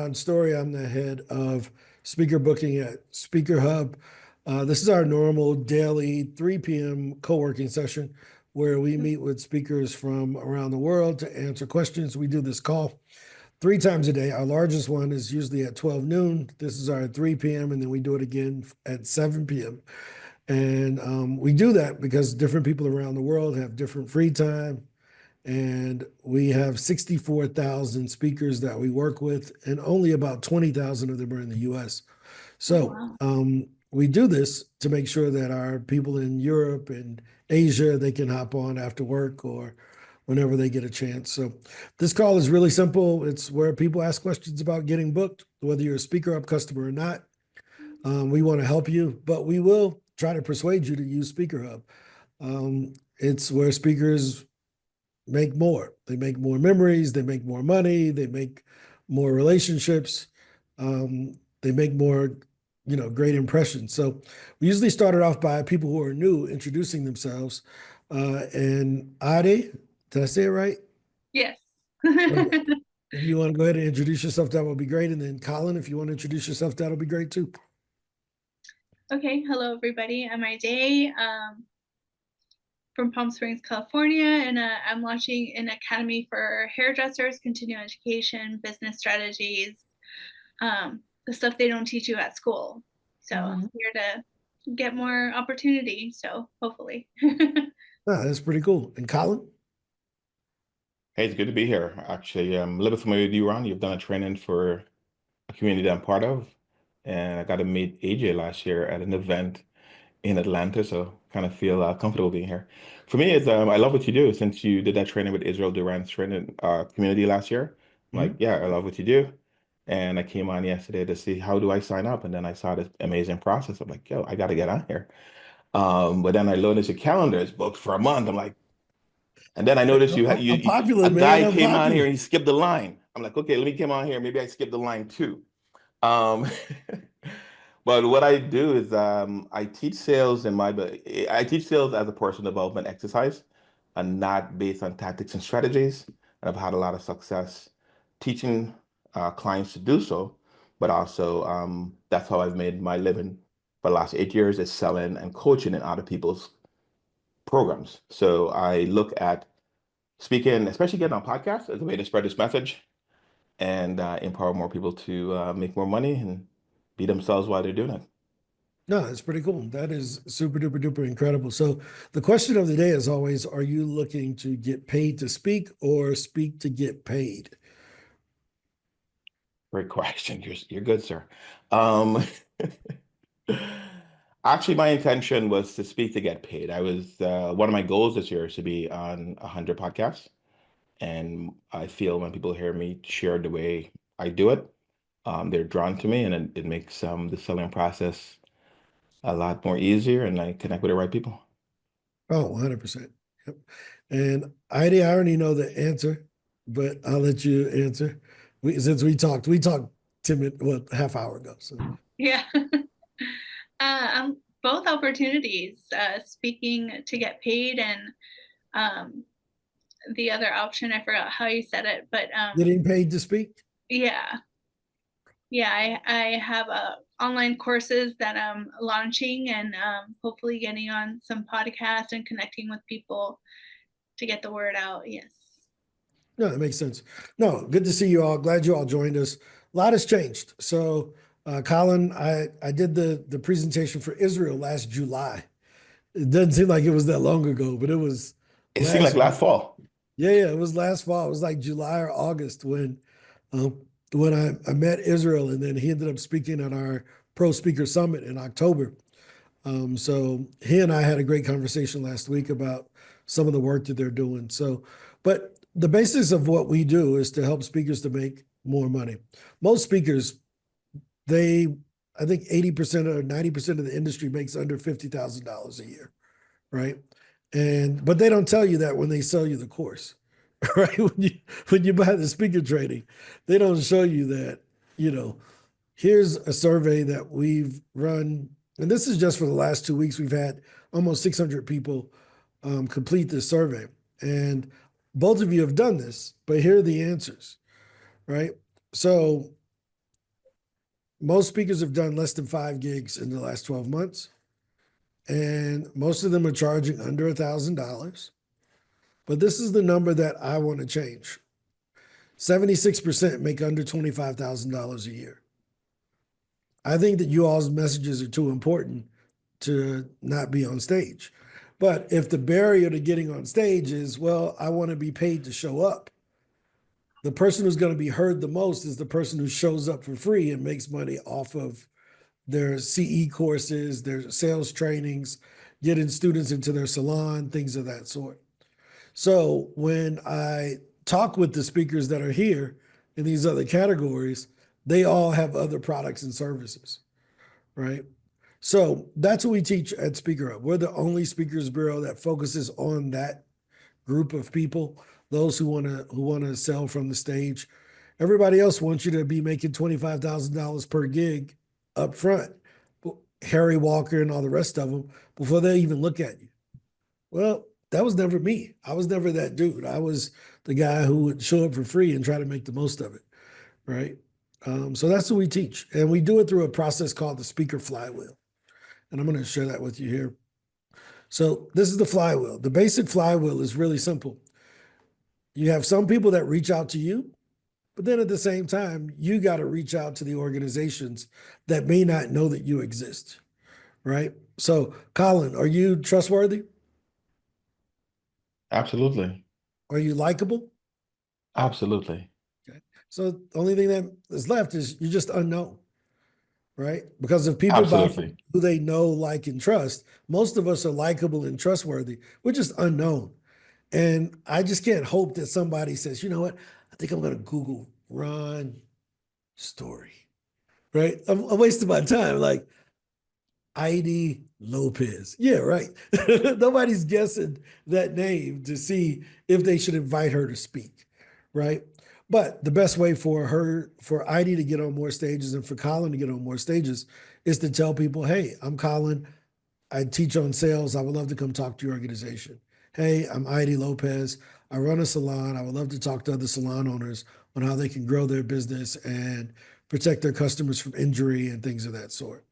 Ron Story. I'm the head of speaker booking at SpeakerHub. This is our normal daily 3 p.m. co-working session where we meet with speakers from around the world to answer questions. We do this call 3 times a day. Our largest one is usually at 12 noon. This is our 3 p.m. and then we do it again at 7 p.m. And we do that because different people around the world have different free time. And we have 64,000 speakers that we work with, and only about 20,000 of them are in the US. So we do this to make sure that our people in Europe and Asia, they can hop on after work or whenever they get a chance. So this call is really simple. It's where people ask questions about getting booked, whether you're a SpeakerHub customer or not. We want to help you, but we will try to persuade you to use SpeakerHub. It's where speakers make more. They make more memories, they make more money, they make more relationships, they make more, great impressions. So we usually started off by people who are new introducing themselves. And Ade, did I say it right? Yes. Okay. If you want to go ahead and introduce yourself, that would be great. And then Colin, if you want to introduce yourself, that'll be great too. Okay, hello everybody. I'm Ade from Palm Springs, California, and I'm launching an academy for hairdressers, continuing education, business strategies, the stuff they don't teach you at school. So I'm here to get more opportunity. So hopefully. That's pretty cool. And Colin? Hey, it's good to be here. Actually, I'm a little bit familiar with you, Ron. You've done a training for a community that I'm part of, and I got to meet AJ last year at an event in Atlanta, so kind of feel comfortable being here. For me, it's I love what you do. Since you did that training with Israel Duran's training community last year, I'm like, yeah, I love what you do. And I came on yesterday to see how do I sign up, and then I saw this amazing process. I'm like, yo, I got to get on here. But then I noticed your calendar is booked for a month. I'm like, and then I noticed I'm popular, a man. guy I'm came on here popular. and he skipped the line. I'm like, okay, let me come on here. Maybe I skipped the line too. Um, but what I do is I teach sales I teach sales as a personal development exercise and not based on tactics and strategies. And I've had a lot of success teaching clients to do so, but also that's how I've made my living for the last 8 years is selling and coaching in other people's programs. So I look at speaking, especially getting on podcasts, as a way to spread this message and empower more people to make more money and be themselves while they're doing it. No, it's pretty cool. That is super duper duper incredible. So the question of the day is always, are you looking to get paid to speak or speak to get paid? Great question. You're good, sir. Um, Actually, my intention was to speak to get paid. I was one of my goals this year is to be on 100 podcasts. And I feel when people hear me share the way I do it, they're drawn to me, and it makes the selling process a lot more easier, and I connect with the right people. Oh, 100%. Yep. And I already know the answer, but I'll let you answer. Since we talked 10 minutes, well, half hour ago. So Yeah. Both opportunities, speaking to get paid and the other option, I forgot how you said it, but getting paid to speak? yeah. Yeah, I have online courses that I'm launching and hopefully getting on some podcasts and connecting with people to get the word out. Yes. No, that makes sense. No, good to see you all. Glad you all joined us. A lot has changed. So, Colin, I did the presentation for Israel last July. It doesn't seem like it was that long ago, but it was It seemed like last fall. Yeah, it was last fall. It was like July or August um, when I met Israel, and then he ended up speaking at our Pro Speaker Summit in October. So he and I had a great conversation last week about some of the work that they're doing. So, but the basis of what we do is to help speakers to make more money. Most speakers, I think 80% or 90% of the industry makes under $50,000 a year, right? But they don't tell you that when they sell you the course, right? When you buy the speaker training, they don't show you that, here's a survey that we've run, and this is just for the last 2 weeks. We've had almost 600 people complete this survey. And both of you have done this, but here are the answers, right? So most speakers have done less than 5 gigs in the last 12 months. And most of them are charging under $1,000. But this is the number that I want to change. 76% make under $25,000 a year. I think that you all's messages are too important to not be on stage. But if the barrier to getting on stage is, well, I want to be paid to show up, the person who's going to be heard the most is the person who shows up for free and makes money off of their CE courses, their sales trainings, getting students into their salon, things of that sort. So when I talk with the speakers that are here in these other categories, they all have other products and services, right? So that's what we teach at SpeakerHub. We're the only speakers bureau that focuses on that group of people, those who want to sell from the stage. Everybody else wants you to be making $25,000 per gig up front, Harry Walker and all the rest of them, before they even look at you. Well, that was never me. I was never that dude. I was the guy who would show up for free and try to make the most of it, right? So that's what we teach. And we do it through a process called the Speaker Flywheel. And I'm going to share that with you here. So this is the flywheel. The basic flywheel is really simple. You have some people that reach out to you, but then at the same time, you got to reach out to the organizations that may not know that you exist, right? So, Colin, are you trustworthy? Absolutely. Are you likable? Absolutely. Okay. So the only thing that is left is you're just unknown, right? Because if people buy Absolutely. from who they know, like, and trust, most of us are likable and trustworthy. We're just unknown. And I just can't hope that somebody says, you know what, I think I'm going to Google Ron Story, right? I'm wasting my time. Like, Heidi Lopez. Yeah, right. Nobody's guessing that name to see if they should invite her to speak, right? But the best way for Heidi to get on more stages and for Colin to get on more stages is to tell people, hey, I'm Colin. I teach on sales. I would love to come talk to your organization. Hey, I'm Heidi Lopez. I run a salon. I would love to talk to other salon owners on how they can grow their business and protect their customers from injury and things of that sort.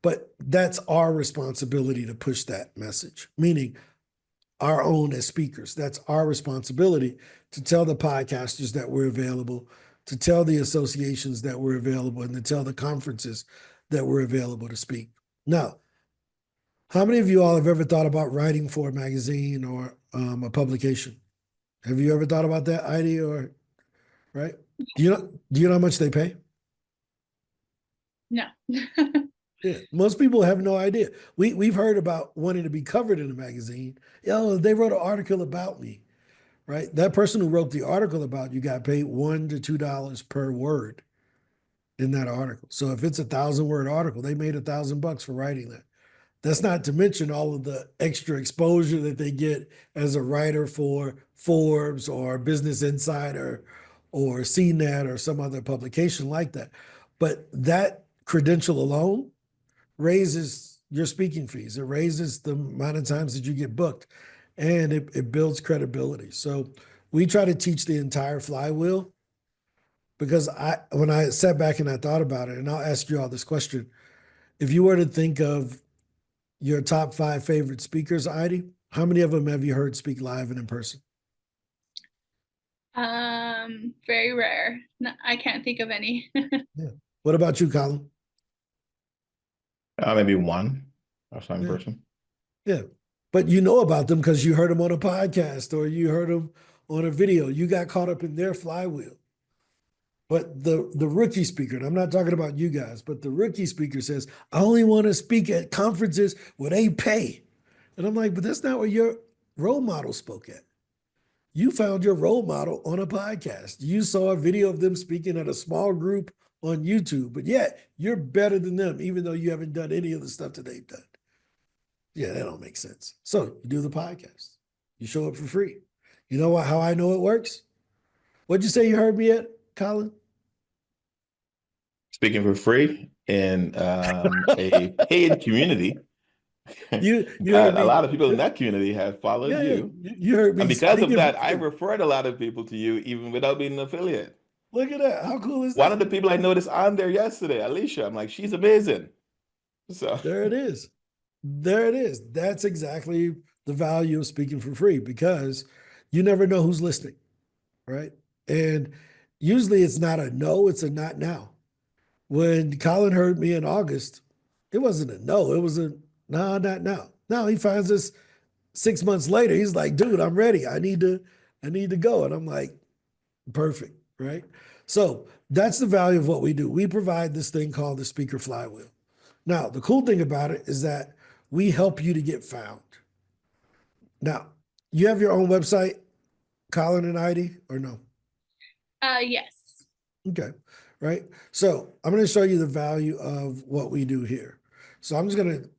But that's our responsibility to push that message, meaning our own as speakers. That's our responsibility to tell the podcasters that we're available, to tell the associations that we're available, and to tell the conferences that we're available to speak. Now, how many of you all have ever thought about writing for a magazine or a publication? Have you ever thought about that, Heidi, or right? Do you know how much they pay? No. Yeah, most people have no idea. We've heard about wanting to be covered in a magazine. Oh, they wrote an article about me, right? That person who wrote the article about you got paid $1 to $2 per word in that article. So if it's 1,000-word article, they made $1,000 for writing that. That's not to mention all of the extra exposure that they get as a writer for Forbes or Business Insider or CNET or some other publication like that. But that credential alone raises your speaking fees. It raises the amount of times that you get booked, and it builds credibility. So we try to teach the entire flywheel because when I sat back and I thought about it, and I'll ask you all this question. If you were to think of your top 5 favorite speakers, Heidi, how many of them have you heard speak live and in person? Very rare. No, I can't think of any. Yeah. What about you, Colin? Maybe one or some person. Yeah. But you know about them because you heard them on a podcast or you heard them on a video. You got caught up in their flywheel. But the rookie speaker, and I'm not talking about you guys, but the rookie speaker says, I only want to speak at conferences where they pay. And I'm like, but that's not where your role model spoke at. You found your role model on a podcast. You saw a video of them speaking at a small group on YouTube, but yet you're better than them, even though you haven't done any of the stuff that they've done. Yeah, that don't make sense. So you do the podcast. You show up for free. You know how I know it works? What'd you say you heard me at, Colin? Speaking for free in a paid community. You heard me. A lot of people in that community have followed you. You heard me. And because of that, I referred a lot of people to you even without being an affiliate. Look at that. How cool is One of that? the people I noticed on there yesterday, Alicia, I'm like, she's amazing. So There it is. There it is. That's exactly the value of speaking for free because you never know who's listening, right? And usually it's not a no, it's a not now. When Colin heard me in August, it wasn't a no, it was a no, not now. Now he finds us 6 months later. He's like, dude, I'm ready. I need to go. And I'm like, perfect, right? So that's the value of what we do. We provide this thing called the Speaker Flywheel. Now, the cool thing about it is that we help you to get found. Now, you have your own website, Colin and Heidi, or no? Yes. Okay, right. So I'm going to show you the value of what we do here. So I'm just going to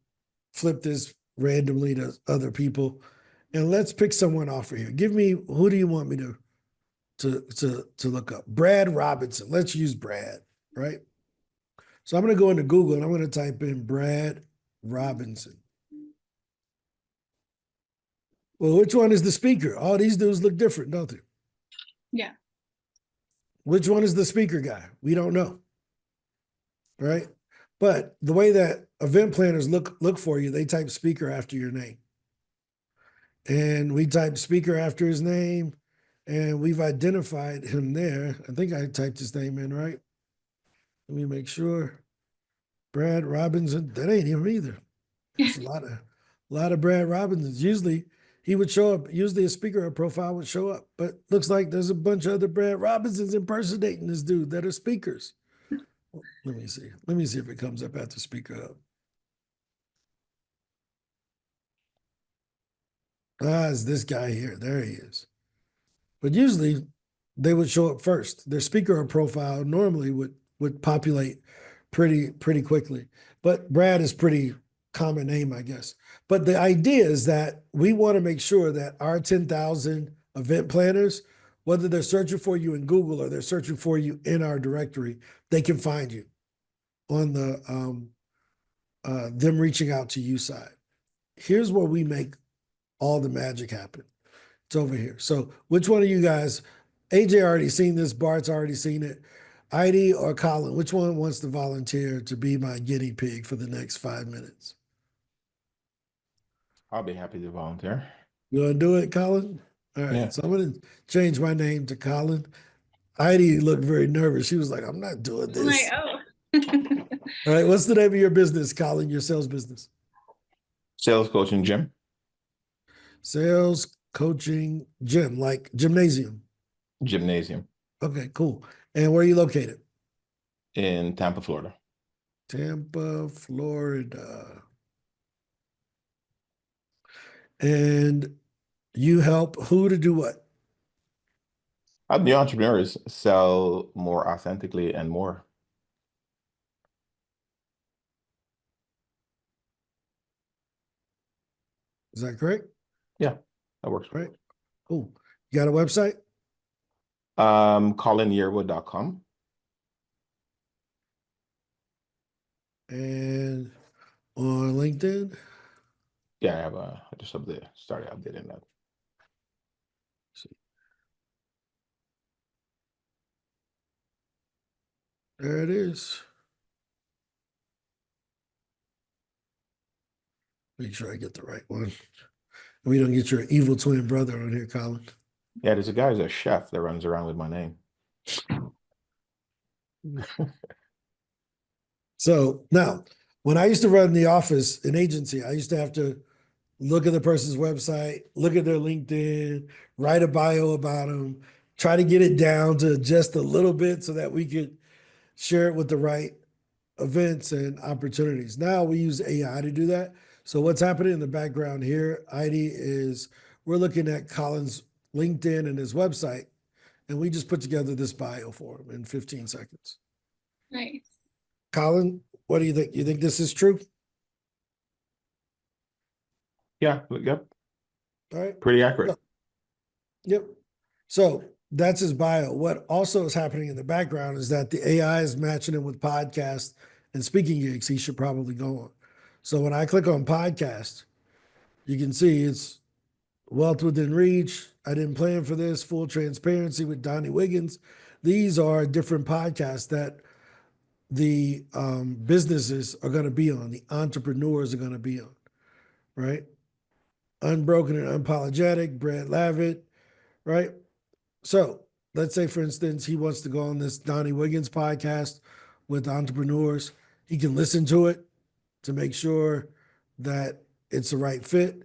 flip this randomly to other people, and let's pick someone off of here. Give me, who do you want me to look up? Brad Robinson. Let's use Brad, right? So I'm going to go into Google and I'm going to type in Brad Robinson. Well, which one is the speaker? All these dudes look different, don't they? Yeah. Which one is the speaker guy? We don't know, right? But the way that event planners look for you, they type speaker after your name. And we type speaker after his name, and we've identified him there. I think I typed his name in, right? Let me make sure. Brad Robinson, that ain't him either. It's a lot of Brad Robinsons. Usually he would show up, usually a speaker profile would show up, but looks like there's a bunch of other Brad Robinsons impersonating this dude that are speakers. Let me see. Let me see if it comes up after SpeakerHub. It's this guy here. There he is. But usually they would show up first. Their speaker profile normally would populate pretty quickly. But Brad is pretty common name, I guess. But the idea is that we want to make sure that our 10,000 event planners, whether they're searching for you in Google or they're searching for you in our directory, they can find you on the them reaching out to you side. Here's where we make all the magic happen. It's over here. So which one of you guys, AJ already seen this, Bart's already seen it, Heidi or Colin, which one wants to volunteer to be my guinea pig for the next 5 minutes? I'll be happy to volunteer. You want to do it, Colin? All right. Yeah. So I'm going to change my name to Colin. Heidi looked very nervous. She was like, I'm not doing I'm like, this. oh. All right. What's the name of your business, Colin, your sales business? Sales coaching gym. Sales coaching gym, like gymnasium. Gymnasium Okay, cool. And where are you located? in Tampa, Florida. Tampa, Florida. And you help who to do what? Help new entrepreneurs sell more authentically and more. Is that correct? Yeah, that works. Right. Cool. You got a website? ColinYearwood.com. And on LinkedIn? Yeah, I just started updating that. There it is. Make sure I get the right one. We don't get your evil twin brother on here, Colin. Yeah, there's a guy who's a chef that runs around with my name. So now, when I used to run the office in agency, I used to have to look at the person's website, look at their LinkedIn, write a bio about them, try to get it down to just a little bit so that we could share it with the right events and opportunities. Now we use AI to do that. So what's happening in the background here, Heidi, is we're looking at Colin's LinkedIn and his website, and we just put together this bio for him in 15 seconds. Nice. Colin, what do you think? You think this is true? Yeah, yep, All right. pretty accurate. Yep. So that's his bio. What also is happening in the background is that the AI is matching him with podcasts and speaking gigs he should probably go on. So when I click on podcast, you can see it's wealth within reach. I didn't plan for this. Full transparency with Donnie Wiggins. These are different podcasts that the businesses are going to be on, the entrepreneurs are going to be on, right? Unbroken and Unapologetic, Brad Lavitt, right? So let's say, for instance, he wants to go on this Donnie Wiggins podcast with entrepreneurs. He can listen to it to make sure that it's the right fit.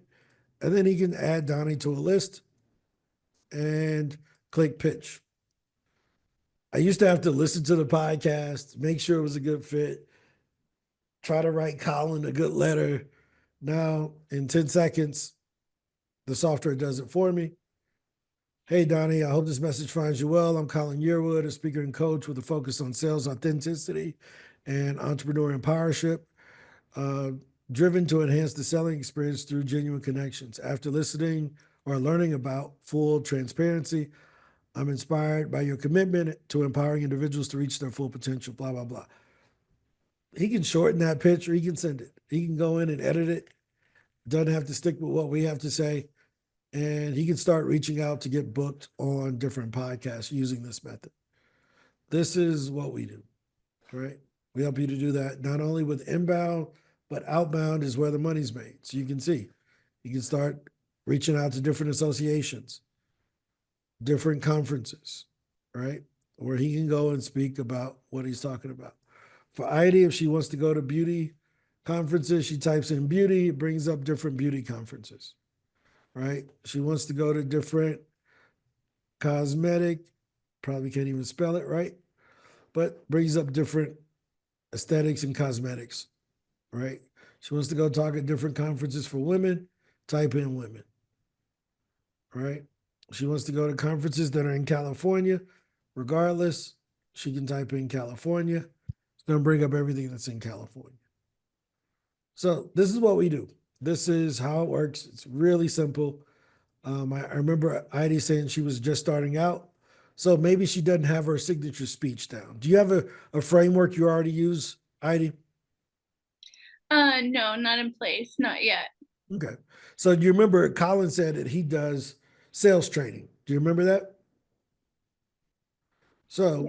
And then he can add Donnie to a list and click pitch. I used to have to listen to the podcast, make sure it was a good fit, try to write Colin a good letter. Now, in 10 seconds, the software does it for me. Hey, Donnie, I hope this message finds you well. I'm Colin Yearwood, a speaker and coach with a focus on sales authenticity and entrepreneur empowership, driven to enhance the selling experience through genuine connections. After listening or learning about full transparency, I'm inspired by your commitment to empowering individuals to reach their full potential, blah, blah, blah. He can shorten that pitch or he can send it. He can go in and edit it. Doesn't have to stick with what we have to say. And he can start reaching out to get booked on different podcasts using this method. This is what we do, right? We help you to do that not only with inbound, but outbound is where the money's made. So you can see, you can start reaching out to different associations, different conferences, right? Where he can go and speak about what he's talking about. For Heidi, if she wants to go to beauty conferences, she types in beauty, it brings up different beauty conferences, right? She wants to go to different cosmetic, probably can't even spell it right, but brings up different aesthetics and cosmetics, right? She wants to go talk at different conferences for women, type in women, right? She wants to go to conferences that are in California. Regardless, she can type in California. It's going to bring up everything that's in California. So this is what we do. This is how it works. It's really simple. I remember Heidi saying she was just starting out. So maybe she doesn't have her signature speech down. Do you have a framework you already use, Heidi? No, not in place, not yet. Okay. So do you remember Colin said that he does sales training? Do you remember that? So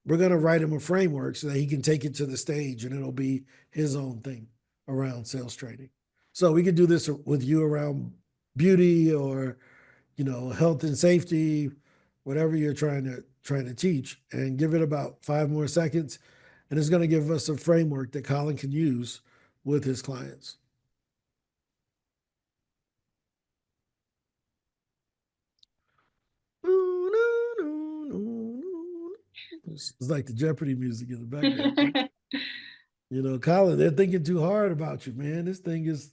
we're going to write him a framework so that he can take it to the stage and it'll be his own thing around sales training. So we could do this with you around beauty or, health and safety, whatever you're trying to teach, and give it about 5 more seconds. And it's going to give us a framework that Colin can use with his clients. It's like the Jeopardy music in the background. Colin, they're thinking too hard about you, man. This thing it's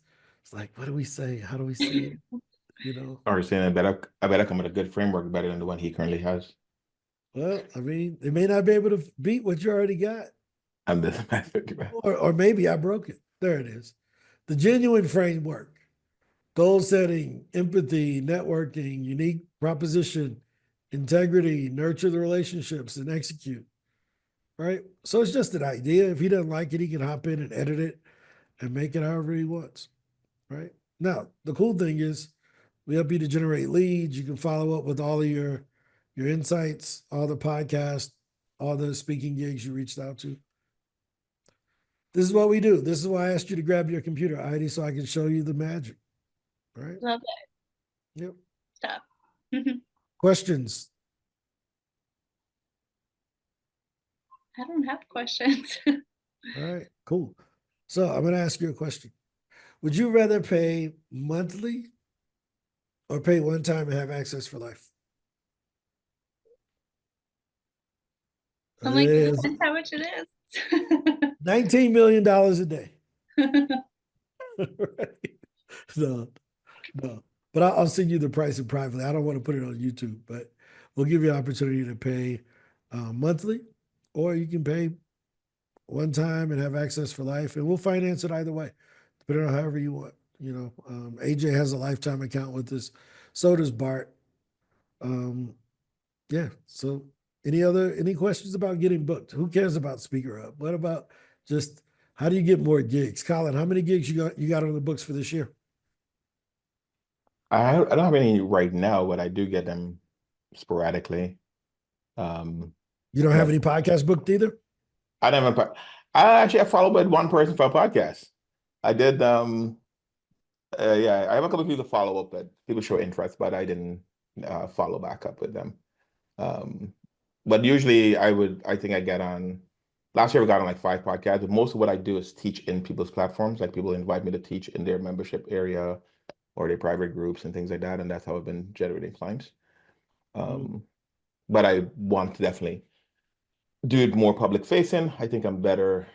like, what do we say? How do we say it? Or saying I better come with a good framework better than the one he currently has. Well, I mean, they may not be able to beat what you already got. I'm the method. Or maybe I broke it. There it is. The genuine framework, goal setting, empathy, networking, unique proposition, integrity, nurture the relationships, and execute. Right? So it's just an idea. If he doesn't like it, he can hop in and edit it and make it however he wants. Right? Now, the cool thing is we help you to generate leads. You can follow up with all of your insights, all the podcasts, all the speaking gigs you reached out to. This is what we do. This is why I asked you to grab your computer, Heidi, so I can show you the magic. All right? Love it. Yep. Stuff. Questions? I don't have questions. All right, cool. So I'm going to ask you a question. Would you rather pay monthly or pay one time and have access for life? I'm like, depends how much it is. $19 million a day. Right? No. But I'll send you the pricing privately. I don't want to put it on YouTube, but we'll give you an opportunity to pay monthly, or you can pay one time and have access for life, and we'll finance it either way, depending on however you want. AJ has a lifetime account with us. So does Bart. Yeah. So any questions about getting booked? Who cares about SpeakerHub? What about just how do you get more gigs? Colin, how many gigs you got on the books for this year? I don't have any right now, but I do get them sporadically. You don't have But any podcast booked either? I never. I followed with one person for a podcast. I did. Yeah, I have a couple of people to follow up, but people show interest, but I didn't follow back up with them. Um, but usually I think I get on. Last year we got on like 5 podcasts, but most of what I do is teach in people's platforms. Like people invite me to teach in their membership area or their private groups and things like that, and that's how I've been generating clients. Um, but I want to definitely do it more public facing. I think I'm better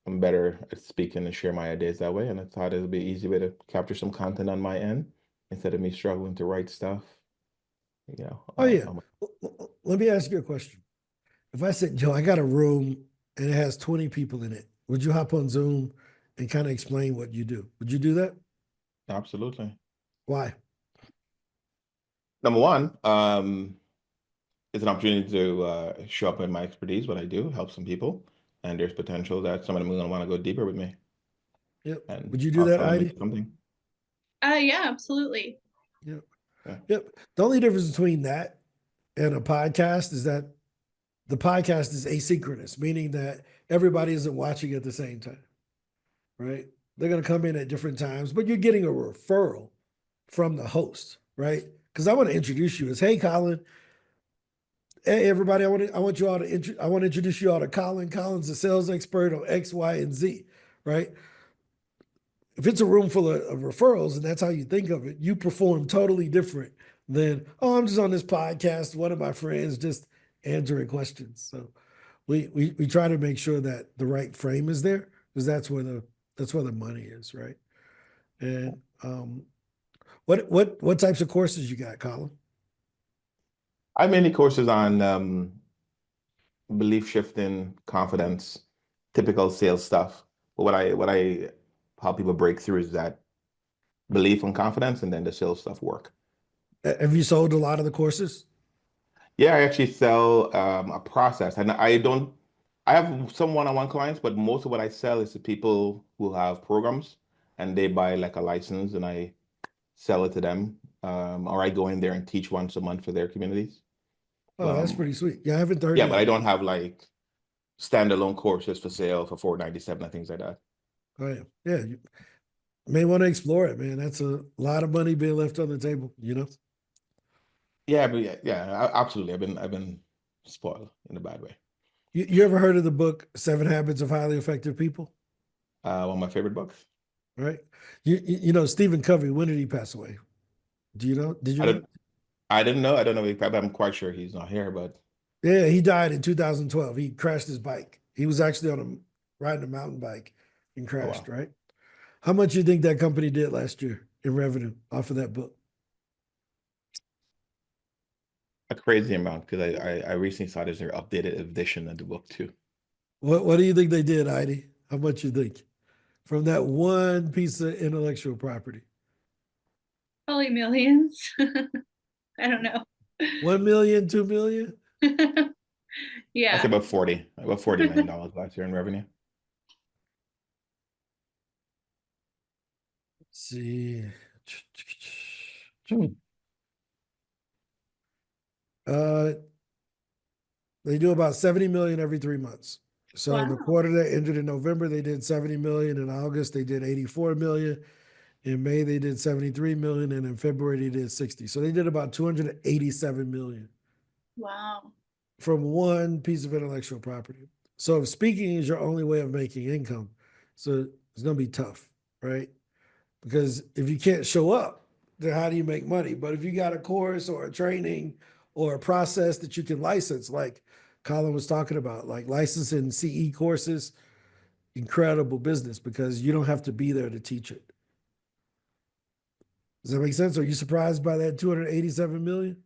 at speaking and share my ideas that way. And I thought it would be an easy way to capture some content on my end instead of me struggling to write stuff. You know, Oh yeah. um, Let me ask you a question. If I said, Joe, I got a room and it has 20 people in it, would you hop on Zoom and kind of explain what you do? Would you do that? absolutely. Why? Number one, it's an opportunity to show up with my expertise, what I do, help some people, and there's potential that some of them are going to want to go deeper with me, Yep. and Would you do I'll that, sell them Heidi? into something. Yeah, absolutely. Yep. Yeah. Yep. The only difference between that and a podcast is that the podcast is asynchronous, meaning that everybody isn't watching at the same time, right? They're going to come in at different times, but you're getting a referral from the host, right? Because I want to introduce you as, hey, Colin. Hey, everybody, I want you all to I want to introduce you all to Colin. Colin's a sales expert on X, Y, and Z, right? If it's a room full of referrals and that's how you think of it, you perform totally different than, oh, I'm just on this podcast, one of my friends just answering questions. So we try to make sure that the right frame is there because that's where the money is, right? And what types of courses you got, Colin? I have many courses on belief shifting, confidence, typical sales stuff. But what I how people break through is that belief and confidence, and then the sales stuff work. Have you sold a lot of the courses? Yeah, I actually sell a process, and I don't. I have some one-on-one clients, but most of what I sell is to people who have programs, and they buy like a license, and I sell it to them, or I go in there and teach once a month for their communities. Oh, that's pretty sweet. Yeah, I haven't heard Yeah, of but I that. don't have like standalone courses for sale for 497 and things like that. Oh yeah, yeah. You may want to explore it, man. That's a lot of money being left on the table, you know. Yeah, but absolutely. I've been spoiled in a bad way. You ever heard of the book Seven Habits of Highly Effective People? One of my favorite books. Right. You know Stephen Covey. When did he pass away? Do you know? Did you I know? don't I didn't know. I don't know. I'm quite sure he's not here, but Yeah, he died in 2012. He crashed his bike. He was actually on riding a mountain bike and oh crashed. wow, Right. How much you think that company did last year in revenue off of that book? a crazy amount because I recently saw there's an updated edition of the book too. What do you think they did, Heidi? How much you think from that one piece of intellectual property? Probably millions. I don't know. 1 million, 2 million? I say Yeah. about $40 million last year in revenue. Let's see. Uh, they do about 70 million every 3 months. So in the Wow. quarter that ended in November, they did 70 million. In August, they did 84 million. In May, they did 73 million. And in February, they did 60. So they did about 287 million Wow. from one piece of intellectual property. So if speaking is your only way of making income, so it's going to be tough, right? Because if you can't show up, then how do you make money? But if you got a course or a training or a process that you can license, like Colin was talking about, like licensing CE courses, incredible business because you don't have to be there to teach it. Does that make sense? Are you surprised by that 287 million?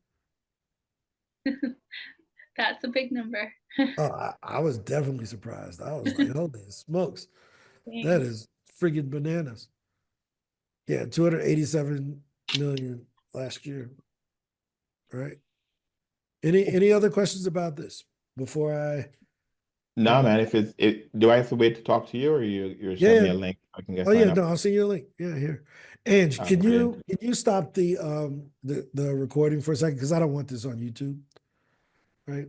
That's a big number. Oh, I was definitely surprised. I was like, holy smokes, that Dang. is friggin' bananas. Yeah, 287 million last year, right? Any other questions about this before I No, man. If do I have to wait to talk to you, or you're yeah, sending yeah. me a link I can get Oh yeah, signed no, up? I'll send you a link. Yeah, here. Ange, Okay. can you stop the recording for a second? Because I don't want this on YouTube. Right?